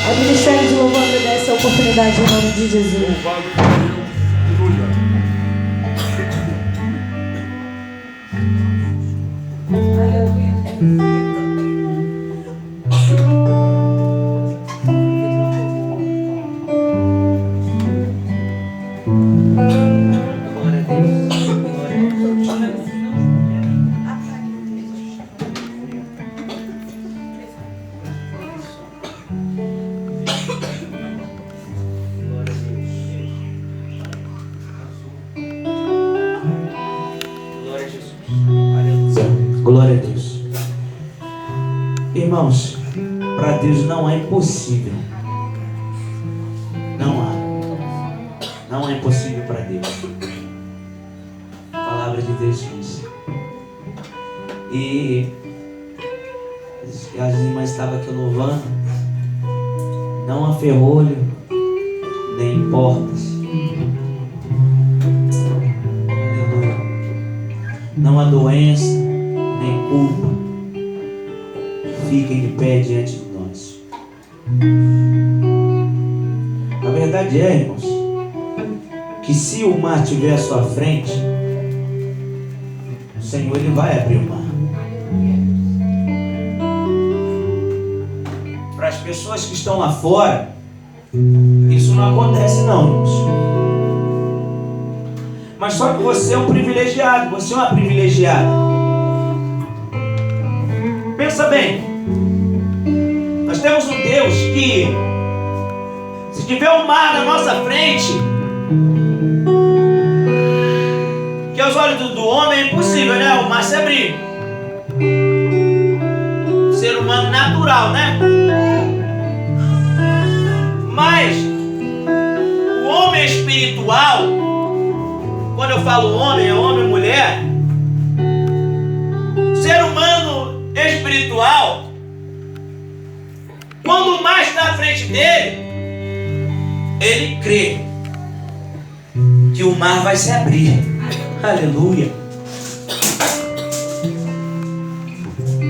A Ministério de Louvor agradece a oportunidade em nome de Jesus. Louvado seja Deus. Aleluia. Glória a Deus. Irmãos, para Deus não é impossível. Não é impossível para Deus. A palavra de Deus diz. E as irmãs estavam aqui louvando. Não há ferrolho, nem portas. Aleluia. Não há doença, nem culpa. Fiquem de pé diante de nós. A verdade é, irmãos, que se o mar estiver à sua frente, o Senhor Ele vai abrir o mar. Para as pessoas que estão lá fora, isso não acontece não, irmãos. Mas só que você é um privilegiado, você é uma privilegiada. Pensa bem, nós temos um Deus que, se tiver um mar na nossa frente, que aos olhos do homem é impossível, né? O mar se abrir. Ser humano natural, né? Mas o homem espiritual, quando eu falo homem, é homem e mulher. Ser humano espiritual, quando o mar está à frente dele, ele crê que o mar vai se abrir. Aleluia.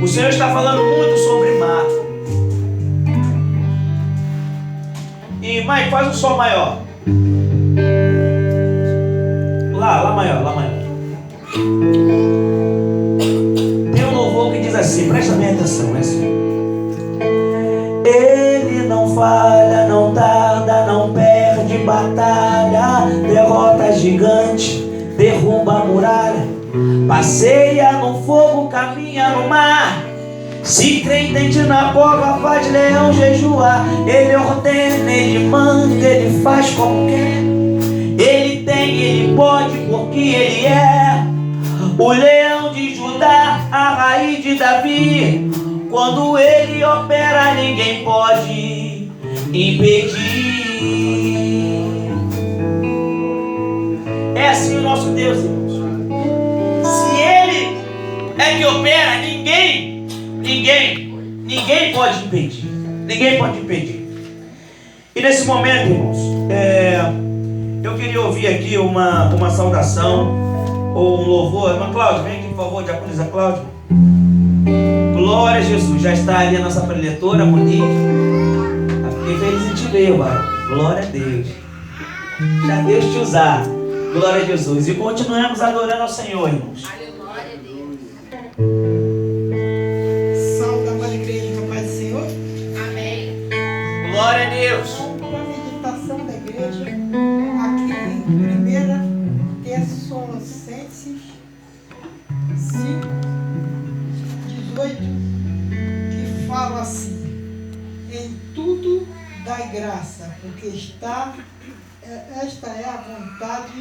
O Senhor está falando muito sobre mar. E mãe, faz um som maior. Lá maior. Tem um louvor que diz assim, presta bem atenção, é assim. Ele não falha, não tarda, não perde batalha, derrota gigante, derruba a muralha, passeia no fogo, caminha no mar. Se crê, entende na cova, faz leão jejuar. Ele ordena, ele manda, ele faz como quer. Ele tem, ele pode, porque ele é o leão de Judá, a raiz de Davi. Quando ele opera, ninguém pode impedir. É assim o nosso Deus, irmãos. Se ele é que opera, ninguém pode impedir. Ninguém pode impedir. E nesse momento, irmãos, eu queria ouvir aqui uma saudação ou um louvor. Irmã Cláudia, vem aqui, por favor, diaconisa Cláudia. Glória a Jesus. Já está ali a nossa preletora, Monique. Fiquei feliz em te ver, varão. Glória a Deus. Já Deus te usar. Glória a Jesus. E continuamos adorando ao Senhor, irmãos. Glória a Deus. Salve a Maria Igreja, na paz do Senhor. Amém. Glória a Deus. Vamos para a meditação da igreja, aqui em 1 Tessalonicenses 5:18, que fala assim: em tudo dai graça, porque esta é a vontade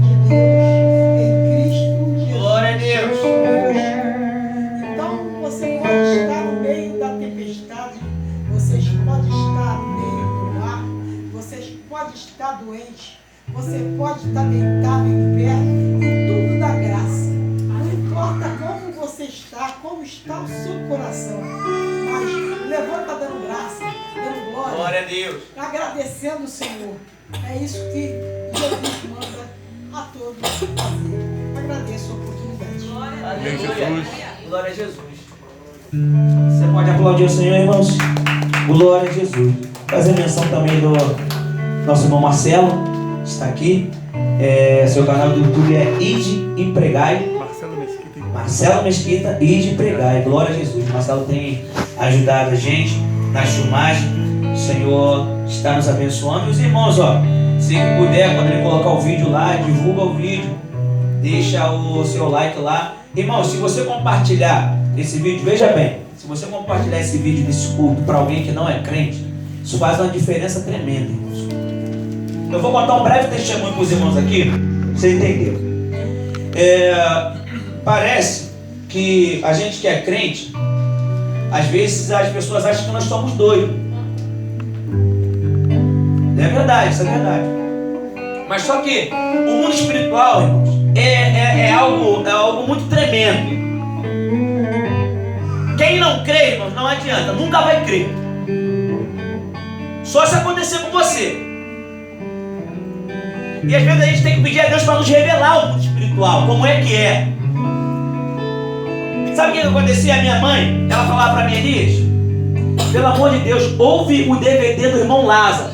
de Deus em Cristo Jesus. Glória a Deus. Então você pode estar no meio da tempestade, vocês podem estar no meio do mar, vocês podem estar doentes, você pode estar deitado em pé, e tudo dá graça. Não importa como você está, como está o seu coração, mas levanta dando graça, dando glória, Glória a Deus. agradecendo o Senhor. É isso que Jesus manda a todos fazer. Agradeço a oportunidade. Aleluia. Glória a Jesus. Você pode aplaudir o Senhor, irmãos? Glória a Jesus. Fazer menção também do nosso irmão Marcelo, está aqui. Seu canal do YouTube é Ide e Pregai. Marcelo Mesquita, Ide e Pregai. Glória a Jesus. Marcelo tem ajudado a gente na filmagem. O Senhor está nos abençoando. E os irmãos, ó, se puder, quando ele colocar o vídeo lá, divulga o vídeo. Deixa o seu like lá. Irmão, se você compartilhar esse vídeo, veja bem, se você compartilhar esse vídeo desse culto para alguém que não é crente, isso faz uma diferença tremenda, irmãos. Eu vou contar um breve testemunho para os irmãos aqui, pra você entender. Parece que a gente que é crente, às vezes as pessoas acham que nós somos doidos. É verdade, isso é verdade. Mas só que o mundo espiritual, irmãos, é algo muito tremendo. Quem não crê, irmãos, não adianta, nunca vai crer. Só se acontecer com você. E às vezes a gente tem que pedir a Deus para nos revelar o mundo espiritual, como é que é. Sabe o que acontecia? A minha mãe, ela falava para mim, Elias, pelo amor de Deus, ouve o DVD do irmão Lázaro.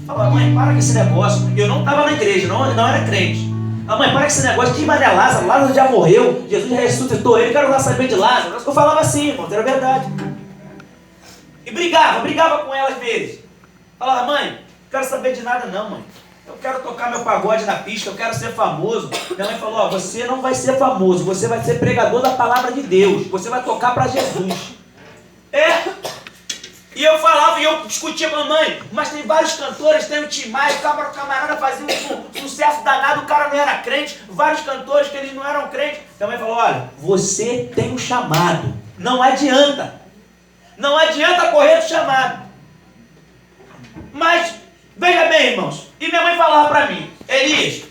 Falava, mãe, para com esse negócio. Eu não estava na igreja, não era crente. A mãe, para com esse negócio, que Maria Lázaro? Lázaro já morreu, Jesus já ressuscitou ele, quero lá saber de Lázaro. Eu falava assim, irmão, era verdade. E brigava com ela às vezes. Falava, mãe, não quero saber de nada não, mãe. Eu quero tocar meu pagode na pista, eu quero ser famoso. Minha mãe falou, ó, você não vai ser famoso, você vai ser pregador da palavra de Deus. Você vai tocar para Jesus. E eu falava, e eu discutia com a mãe, mas tem vários cantores, tem o Tim Maia, o camarada fazia um sucesso danado, o cara não era crente, vários cantores que eles não eram crentes. Minha mãe falou, olha, você tem um chamado, não adianta correr do chamado. Mas, veja bem, irmãos, e minha mãe falava para mim, Elias,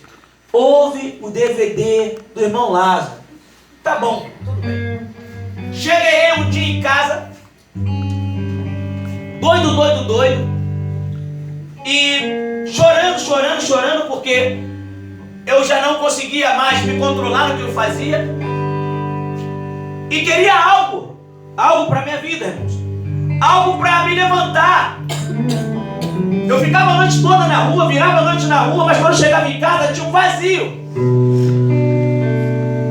ouve o DVD do irmão Lázaro. Tá bom, tudo bem. Cheguei um dia em casa, doido, e chorando, porque eu já não conseguia mais me controlar no que eu fazia, e queria algo para minha vida, irmãos, algo para me levantar. Eu ficava a noite toda na rua, virava a noite na rua, mas quando chegava em casa tinha um vazio,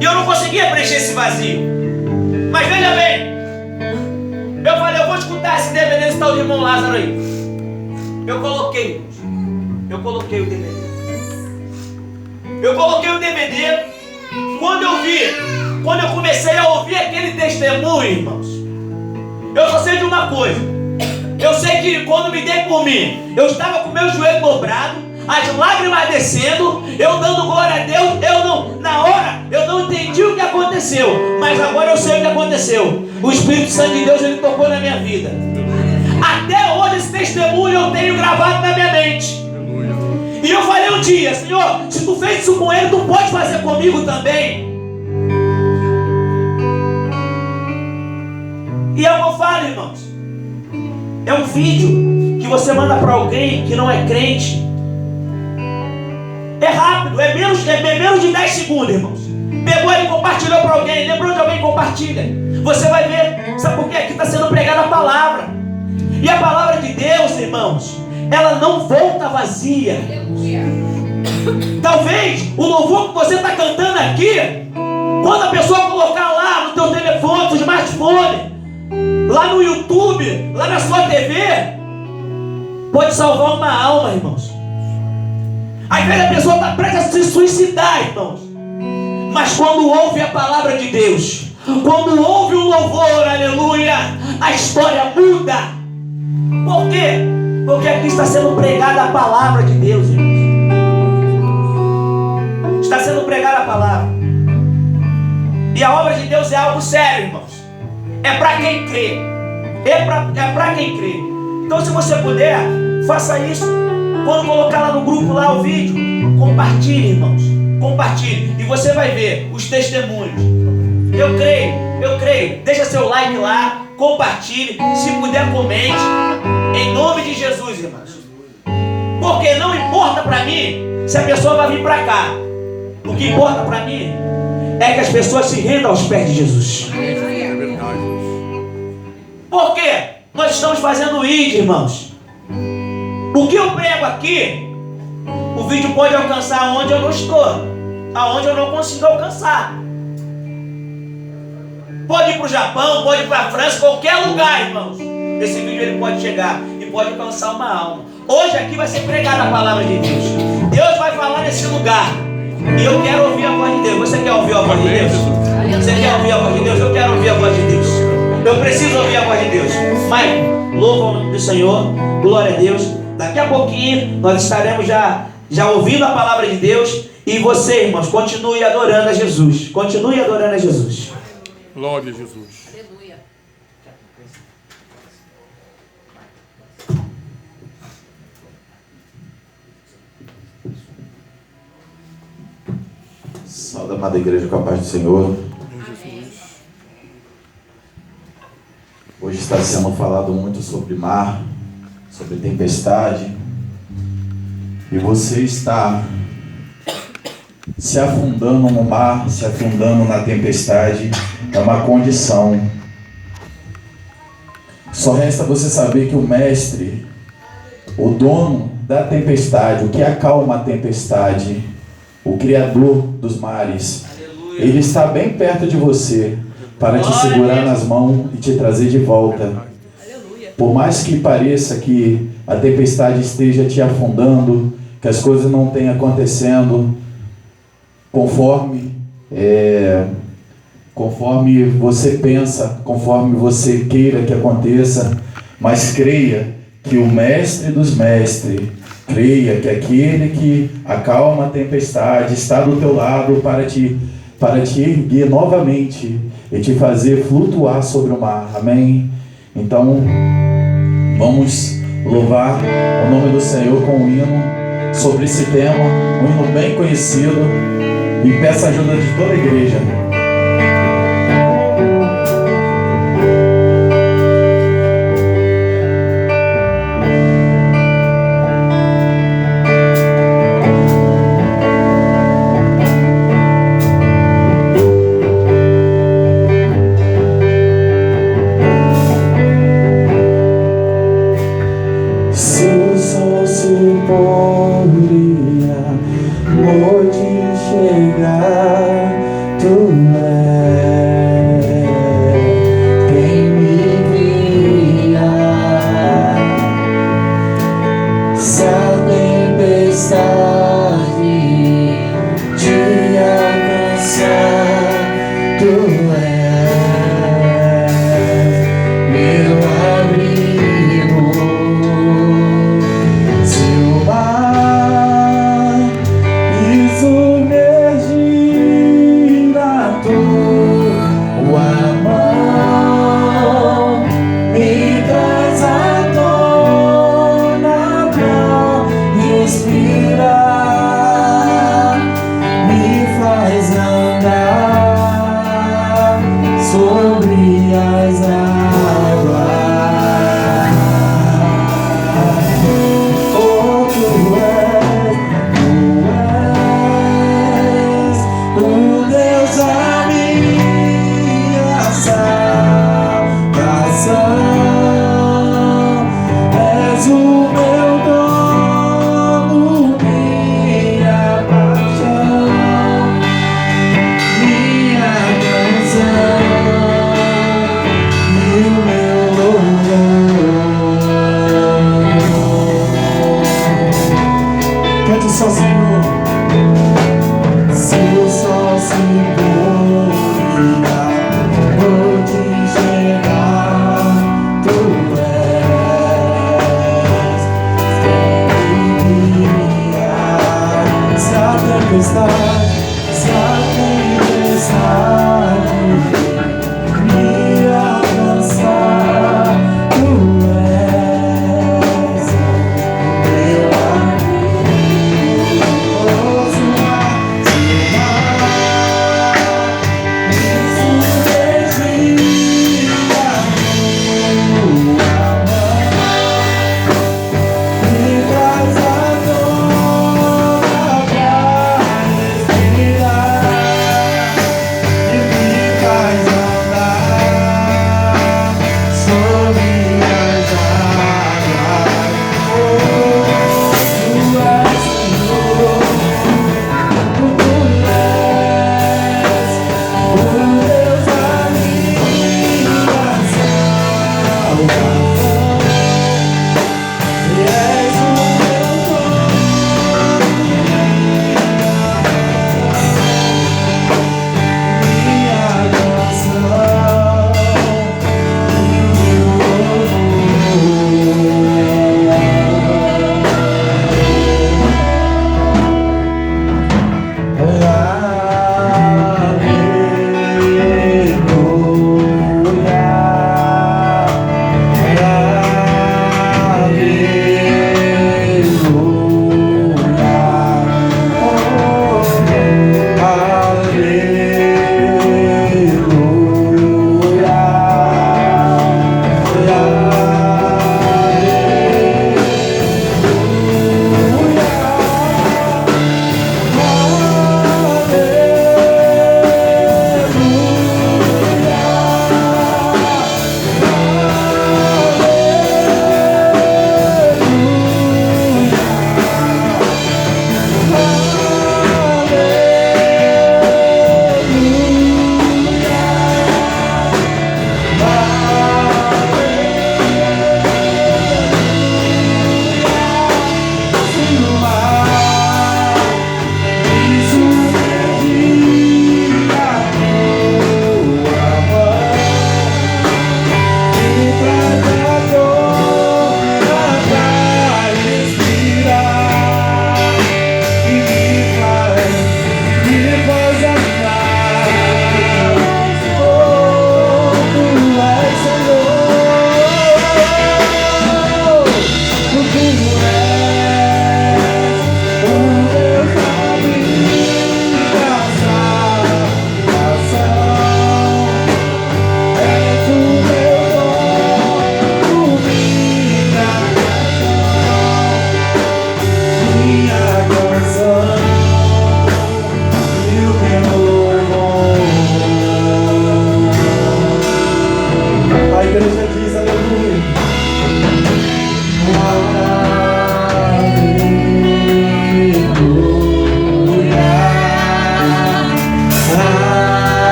e eu não conseguia preencher esse vazio. Mas veja bem, eu falei, eu vou escutar esse DVD desse tal de irmão Lázaro aí. Eu coloquei o DVD. Quando eu comecei a ouvir aquele testemunho, irmãos, eu só sei de uma coisa. Eu sei que quando me dei por mim, eu estava com meu joelho dobrado, as lágrimas descendo, eu dando glória a Deus. Na hora, eu não entendi o que aconteceu, mas agora eu sei o que aconteceu. O Espírito Santo de Deus, ele tocou na minha vida. Até hoje esse testemunho eu tenho gravado na minha mente. E eu falei um dia, Senhor, se tu fez isso com ele, tu pode fazer comigo também. E é o que eu falo, irmãos. É um vídeo que você manda para alguém que não é crente. É rápido, é menos de 10 segundos, irmãos. Pegou e compartilhou para alguém, lembrou de alguém, compartilha. Você vai ver, sabe por quê? Aqui está sendo pregada a palavra. E a palavra de Deus, irmãos, ela não volta vazia. Talvez o louvor que você está cantando aqui, quando a pessoa colocar lá no teu telefone, no smartphone, lá no YouTube, lá na sua TV, pode salvar uma alma, irmãos. Às vezes a pessoa está prestes a se suicidar, irmãos. Mas quando ouve a palavra de Deus, quando ouve o louvor, aleluia, a história muda. Por quê? Porque aqui está sendo pregada a palavra de Deus, irmãos. Está sendo pregada a palavra. E a obra de Deus é algo sério, irmãos. É para quem crê. É para quem crê. Então, se você puder, faça isso. Quando colocar lá no grupo lá o vídeo, compartilhe, irmãos. Compartilhe. E você vai ver os testemunhos. Eu creio. Deixa seu like lá, compartilhe. Se puder, comente. Em nome de Jesus, irmãos. Porque não importa para mim se a pessoa vai vir para cá. O que importa para mim é que as pessoas se rendam aos pés de Jesus. É verdade. Por quê? Nós estamos fazendo ID, irmãos. O que eu prego aqui, o vídeo pode alcançar onde eu não estou, aonde eu não consigo alcançar. Pode ir para o Japão, pode ir para a França, qualquer lugar, irmãos. Esse vídeo ele pode chegar e pode alcançar uma alma. Hoje aqui vai ser pregada a palavra de Deus. Deus vai falar nesse lugar. E eu quero ouvir a voz de Deus. Você quer ouvir a voz de Deus? Você quer ouvir a voz de Deus? Eu quero ouvir a voz de Deus. Eu preciso ouvir a voz de Deus. Mãe, louva o nome do Senhor. Glória a Deus. Daqui a pouquinho nós estaremos já ouvindo a palavra de Deus. E você, irmãos, continue adorando a Jesus. Continue adorando a Jesus. Glória a Jesus. Aleluia. Saúde, amada igreja, com a paz do Senhor. Hoje está sendo falado muito sobre mar, sobre tempestade. E você está se afundando no mar, se afundando na tempestade, é uma condição. Só resta você saber que o mestre, o dono da tempestade, o que acalma a tempestade, o Criador dos mares, Ele está bem perto de você para te segurar nas mãos e te trazer de volta. Por mais que pareça que a tempestade esteja te afundando, que as coisas não tenham acontecendo conforme você pensa, conforme você queira que aconteça, mas creia que o mestre dos mestres, creia que aquele que acalma a tempestade está do teu lado para te erguer novamente e te fazer flutuar sobre o mar. Amém? Então, vamos louvar o nome do Senhor com um hino sobre esse tema, um hino bem conhecido, e peço a ajuda de toda a igreja.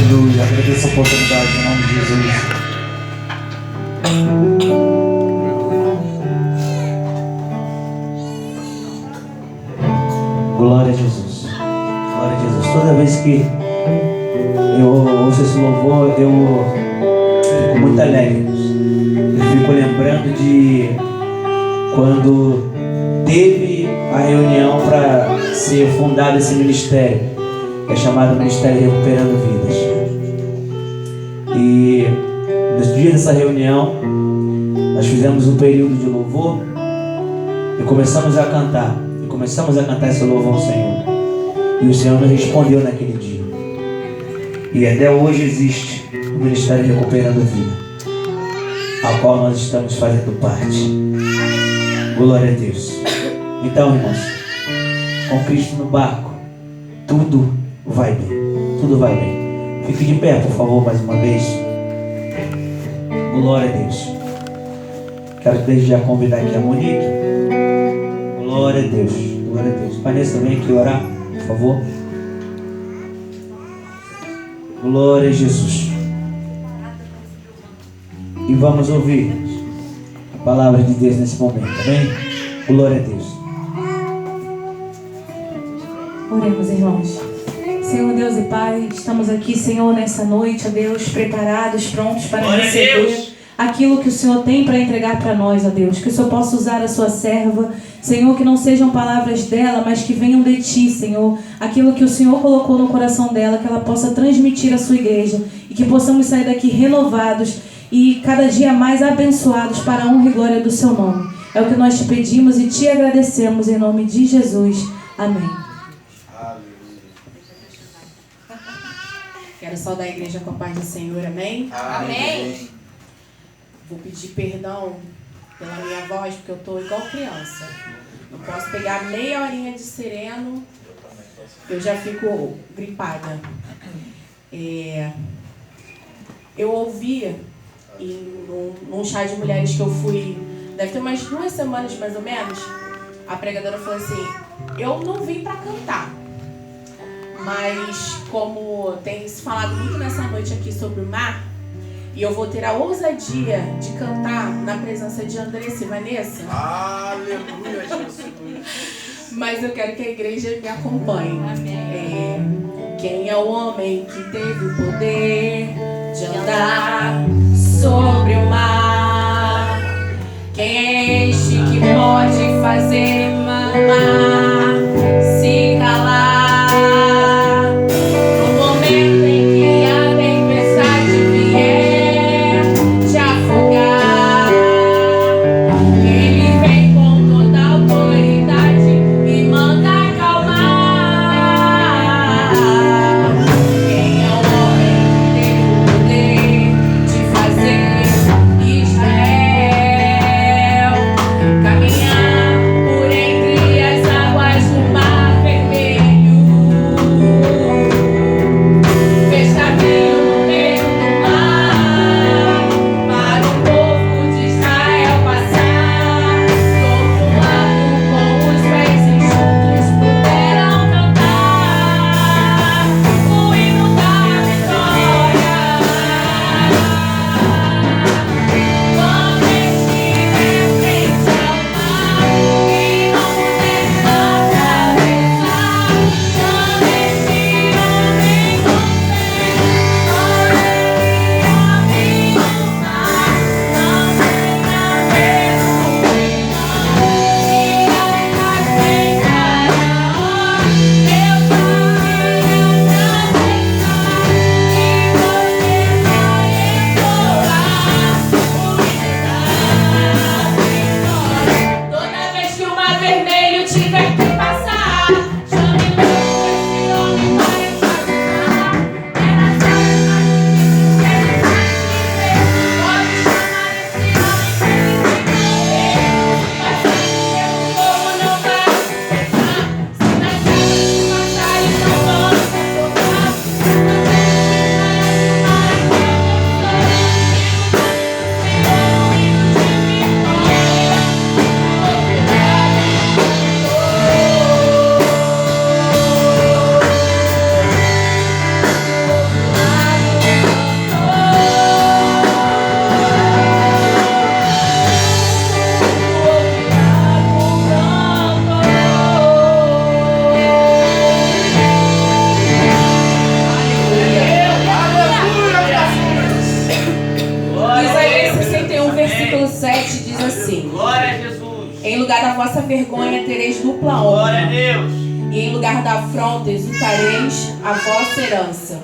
Aleluia. Agradeço a oportunidade em nome de Jesus. Glória a Jesus. Glória a Jesus. Toda vez que eu ouço esse louvor, eu fico muito alegre. Eu fico lembrando de quando teve a reunião para ser fundado esse ministério, que é chamado Ministério Recuperando Vidas. E nos dias dessa reunião, nós fizemos um período de louvor e começamos a cantar. Começamos a cantar esse louvor ao Senhor. E o Senhor nos respondeu naquele dia. E até hoje existe o Ministério Recuperando Vida, ao qual nós estamos fazendo parte. Glória a Deus. Então, irmãos, com Cristo no barco, tudo vai bem. Tudo vai bem. Fique de pé, por favor, mais uma vez. Glória a Deus. Quero desde já convidar aqui a Monique. Glória a Deus, glória a Deus. Vanessa, vem aqui orar, por favor. Glória a Jesus. E vamos ouvir a palavra de Deus nesse momento, amém? Glória a Deus. Oremos, irmãos. Senhor Deus e Pai, estamos aqui, Senhor, nessa noite, ó Deus, preparados, prontos para Glória a receber Deus. aquilo que o Senhor tem para entregar para nós, ó Deus. Que o Senhor possa usar a sua serva, Senhor, que não sejam palavras dela, mas que venham de Ti, Senhor. Aquilo que o Senhor colocou no coração dela, que ela possa transmitir à sua igreja. E que possamos sair daqui renovados e cada dia mais abençoados para a honra e glória do Seu nome. É o que nós te pedimos e te agradecemos em nome de Jesus. Amém. Quero saudar a igreja com a paz do Senhor, amém? Amém. Vou pedir perdão pela minha voz, porque eu estou igual criança. Não posso pegar meia horinha de sereno, eu já fico gripada. Eu ouvi num chá de mulheres que eu fui, deve ter umas 2 semanas mais ou menos, a pregadora falou assim: eu não vim para cantar, mas como tem se falado muito nessa noite aqui sobre o mar, e eu vou ter a ousadia de cantar na presença de Andressa e Vanessa. Aleluia, Jesus. Mas eu quero que a igreja me acompanhe. Quem é o homem que teve o poder de andar sobre o mar? Quem é este que pode fazer o mar se calar? No momento em que a tempestade vier te afogar, Ele vem com toda a autoridade e manda acalmar. Quem é o homem que tem o poder de fazer Israel caminhar por entre as águas? Em lugar da vossa vergonha tereis dupla Glória a honra. Deus. E em lugar da afronta exultareis a vossa herança.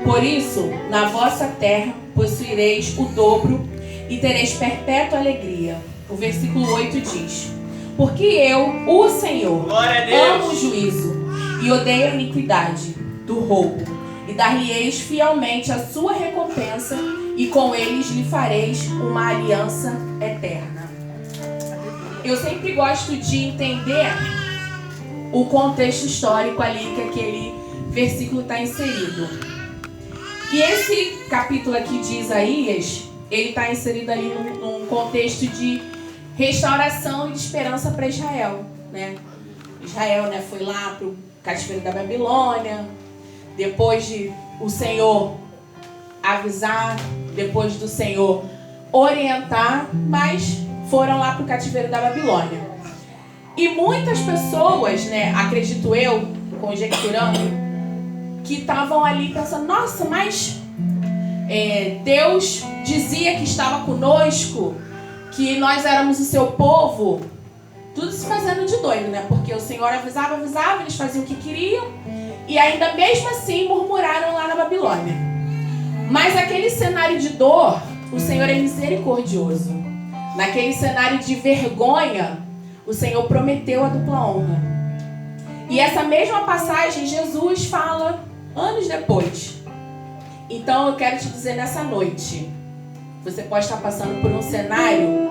Por isso, na vossa terra possuireis o dobro e tereis perpétua alegria. O versículo 8 diz: porque eu, o Senhor, Glória a Deus. amo o juízo e odeio a iniquidade do roubo, e dar-lhe-eis fielmente a sua recompensa, e com eles lhe fareis uma aliança eterna. Eu sempre gosto de entender o contexto histórico ali que aquele versículo está inserido. E esse capítulo aqui de Isaías, ele está inserido ali num contexto de restauração e de esperança para Israel, né? Israel, né, foi lá para o cativeiro da Babilônia, depois de o Senhor avisar, depois do Senhor orientar, mas foram lá para o cativeiro da Babilônia. E muitas pessoas, né, acredito eu, conjecturando, que estavam ali pensando, nossa, mas Deus dizia que estava conosco, que nós éramos o seu povo. Tudo se fazendo de doido, né? Porque o Senhor avisava, eles faziam o que queriam, e ainda mesmo assim murmuraram lá na Babilônia. Mas aquele cenário de dor, o Senhor é misericordioso. Naquele cenário de vergonha, o Senhor prometeu a dupla honra. E essa mesma passagem Jesus fala anos depois. Então eu quero te dizer nessa noite, você pode estar passando por um cenário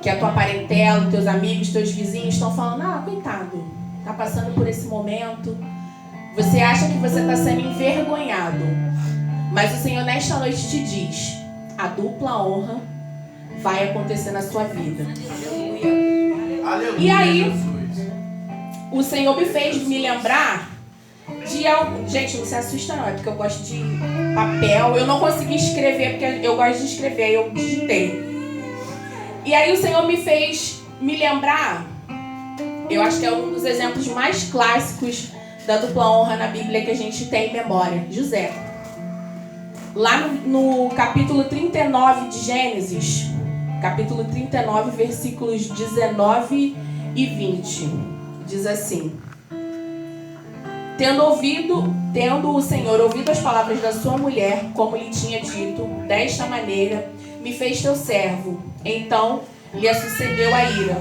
que a tua parentela, teus amigos, teus vizinhos estão falando, ah, coitado, está passando por esse momento. Você acha que você está sendo envergonhado. Mas o Senhor nesta noite te diz, a dupla honra vai acontecer na sua vida. Aleluia. E aí, Jesus. o Senhor me fez me lembrar de algo. Gente, não se assusta não, é porque eu gosto de papel. Eu não consegui escrever, porque eu gosto de escrever, aí eu digitei. E aí o Senhor me fez me lembrar, eu acho que é um dos exemplos mais clássicos da dupla honra na Bíblia que a gente tem em memória, José. Lá no capítulo 39 de Gênesis, capítulo 39, versículos 19 e 20, diz assim: Tendo o Senhor ouvido as palavras da sua mulher, como lhe tinha dito, desta maneira me fez teu servo. Então lhe sucedeu a ira.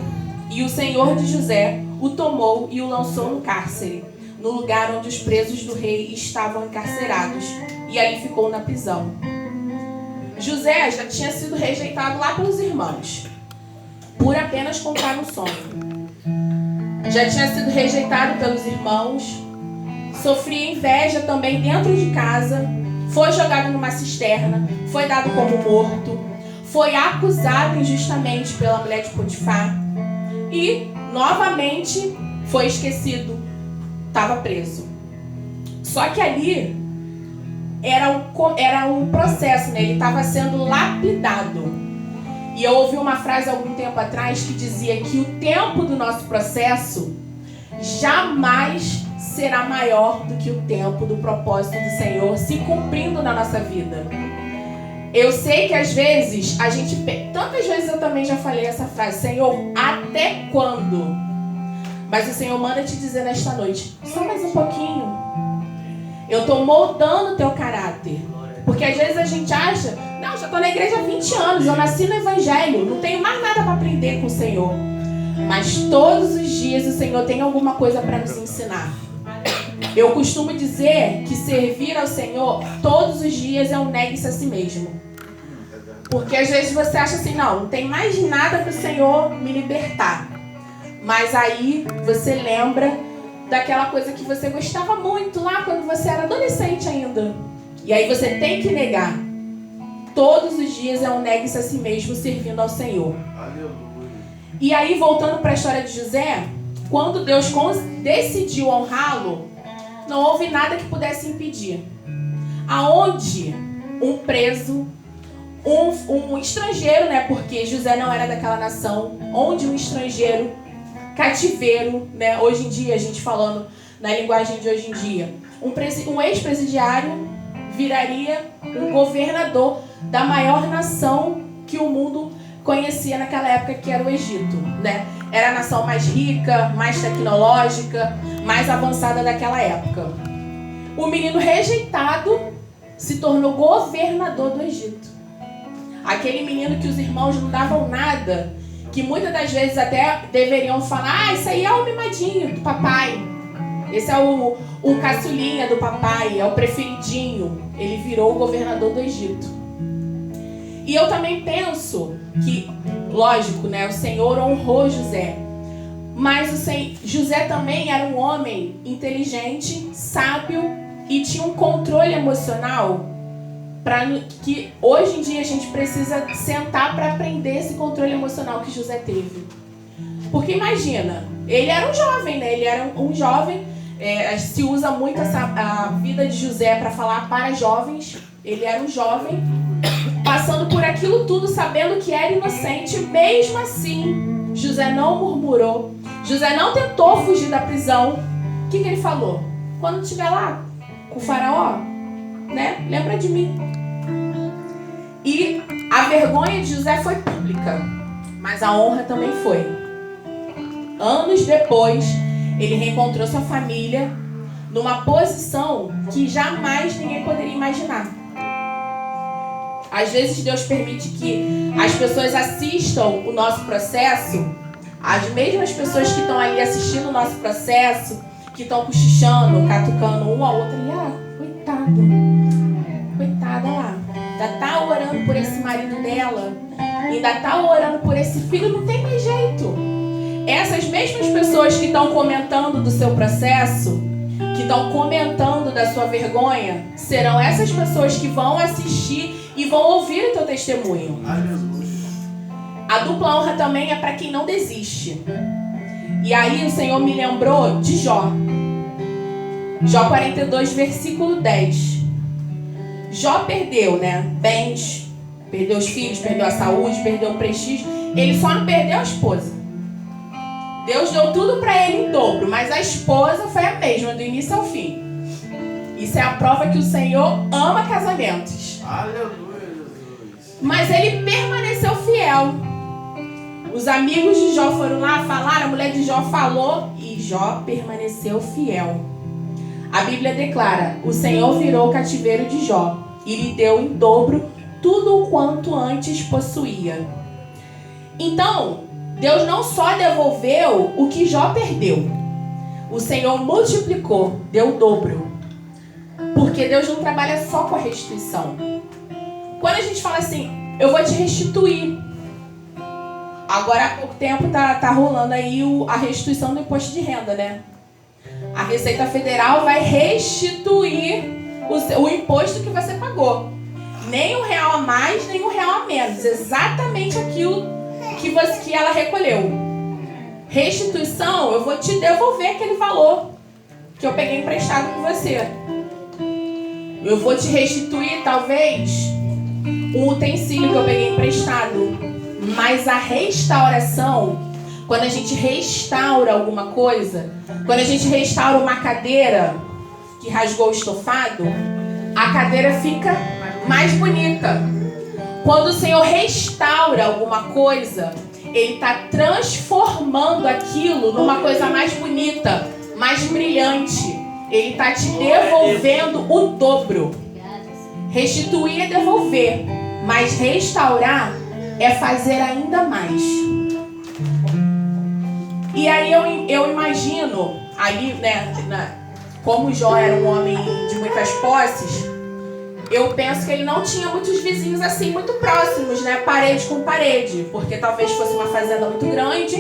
E o Senhor de José o tomou e o lançou no cárcere, no lugar onde os presos do rei estavam encarcerados, e ali ficou na prisão. José já tinha sido rejeitado lá pelos irmãos, por apenas contar um sonho. Já tinha sido rejeitado pelos irmãos, sofria inveja também dentro de casa, foi jogado numa cisterna, foi dado como morto, foi acusado injustamente pela mulher de Potifar e, novamente, foi esquecido, estava preso. Só que ali era um processo, né? Ele estava sendo lapidado. E eu ouvi uma frase há algum tempo atrás que dizia que o tempo do nosso processo jamais será maior do que o tempo do propósito do Senhor se cumprindo na nossa vida. Eu sei que às vezes tantas vezes eu também já falei essa frase, Senhor, até quando? Mas o Senhor manda te dizer nesta noite, só mais um pouquinho. Eu estou moldando o teu caráter. Porque às vezes a gente acha, não, já estou na igreja há 20 anos, eu nasci no Evangelho, não tenho mais nada para aprender com o Senhor. Mas todos os dias o Senhor tem alguma coisa para nos ensinar. Eu costumo dizer que servir ao Senhor todos os dias é um negue-se a si mesmo. Porque às vezes você acha assim, não tem mais nada para o Senhor me libertar. Mas aí você lembra daquela coisa que você gostava muito lá quando você era adolescente ainda. E aí você tem que negar. Todos os dias é um negue-se a si mesmo servindo ao Senhor. Aleluia. E aí, voltando para a história de José, quando Deus decidiu honrá-lo, não houve nada que pudesse impedir. Aonde um preso, um estrangeiro, né? Porque José não era daquela nação, onde um estrangeiro, cativeiro, né? Hoje em dia, a gente falando na linguagem de hoje em dia, um ex-presidiário viraria um governador da maior nação que o mundo conhecia naquela época, que era o Egito, né? era a nação mais rica, mais tecnológica, mais avançada daquela época. O menino rejeitado se tornou governador do Egito. Aquele menino que os irmãos não davam nada, que muitas das vezes até deveriam falar: isso aí é o mimadinho do papai, esse é o caçulinha do papai, é o preferidinho. Ele virou o governador do Egito. E eu também penso que, lógico, né, o Senhor honrou José, mas José também era um homem inteligente, sábio e tinha um controle emocional que hoje em dia a gente precisa sentar para aprender esse controle emocional que José teve. Porque imagina, ele era um jovem, né? Ele era um jovem, se usa muito a vida de José para falar para jovens. Ele era um jovem, passando por aquilo tudo, sabendo que era inocente. Mesmo assim, José não murmurou. José não tentou fugir da prisão. O que ele falou? Quando estiver lá com o faraó, né? Lembra de mim. E a vergonha de José foi pública, mas a honra também foi. Anos depois, ele reencontrou sua família numa posição que jamais ninguém poderia imaginar. Às vezes Deus permite que as pessoas assistam o nosso processo, as mesmas pessoas que estão ali assistindo o nosso processo, que estão cochichando, catucando um ao outro, e coitada lá, ainda tá orando por esse marido dela, ainda tá orando por esse filho, não tem mais jeito. Essas mesmas pessoas que estão comentando do seu processo, que estão comentando da sua vergonha, serão essas pessoas que vão assistir e vão ouvir o teu testemunho. A dupla honra também é para quem não desiste. E aí o Senhor me lembrou de Jó. Jó 42, versículo 10. Jó perdeu, né? Bens, perdeu os filhos, perdeu a saúde, perdeu o prestígio. Ele só não perdeu a esposa. Deus deu tudo para ele em dobro, mas a esposa foi a mesma, do início ao fim. Isso é a prova que o Senhor ama casamentos. Aleluia, Jesus. Mas ele permaneceu fiel. Os amigos de Jó foram lá, falaram, a mulher de Jó falou e Jó permaneceu fiel. A Bíblia declara: o Senhor virou o cativeiro de Jó e lhe deu em dobro tudo o quanto antes possuía. Então, Deus não só devolveu o que Jó perdeu, o Senhor multiplicou, deu o dobro. Porque Deus não trabalha só com a restituição. Quando a gente fala assim, eu vou te restituir. Agora há pouco tempo tá rolando aí a restituição do imposto de renda, né? A Receita Federal vai restituir o imposto que você pagou. Nem R$1 a mais, nem R$1 a menos. Exatamente aquilo que ela recolheu. Restituição, eu vou te devolver aquele valor que eu peguei emprestado com você. Eu vou te restituir, talvez, um utensílio que eu peguei emprestado. Mas a restauração, quando a gente restaura alguma coisa, quando a gente restaura uma cadeira que rasgou o estofado, a cadeira fica mais bonita. Quando o Senhor restaura alguma coisa, Ele está transformando aquilo numa coisa mais bonita, mais brilhante. Ele está te devolvendo o dobro. Restituir é devolver, mas restaurar é fazer ainda mais. E aí eu imagino, ali, né, como Jó era um homem de muitas posses, eu penso que ele não tinha muitos vizinhos assim muito próximos, né, parede com parede, porque talvez fosse uma fazenda muito grande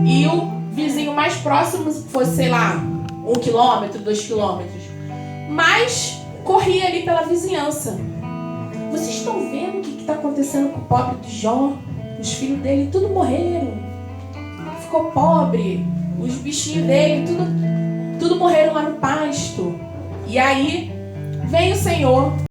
e o vizinho mais próximo fosse, sei lá, 1 quilômetro, 2 quilômetros. Mas corria ali pela vizinhança. Vocês estão vendo o que está acontecendo com o pobre de Jó? Os filhos dele tudo morreram. Ficou pobre. Os bichinhos dele tudo morreram lá no pasto. E aí vem o Senhor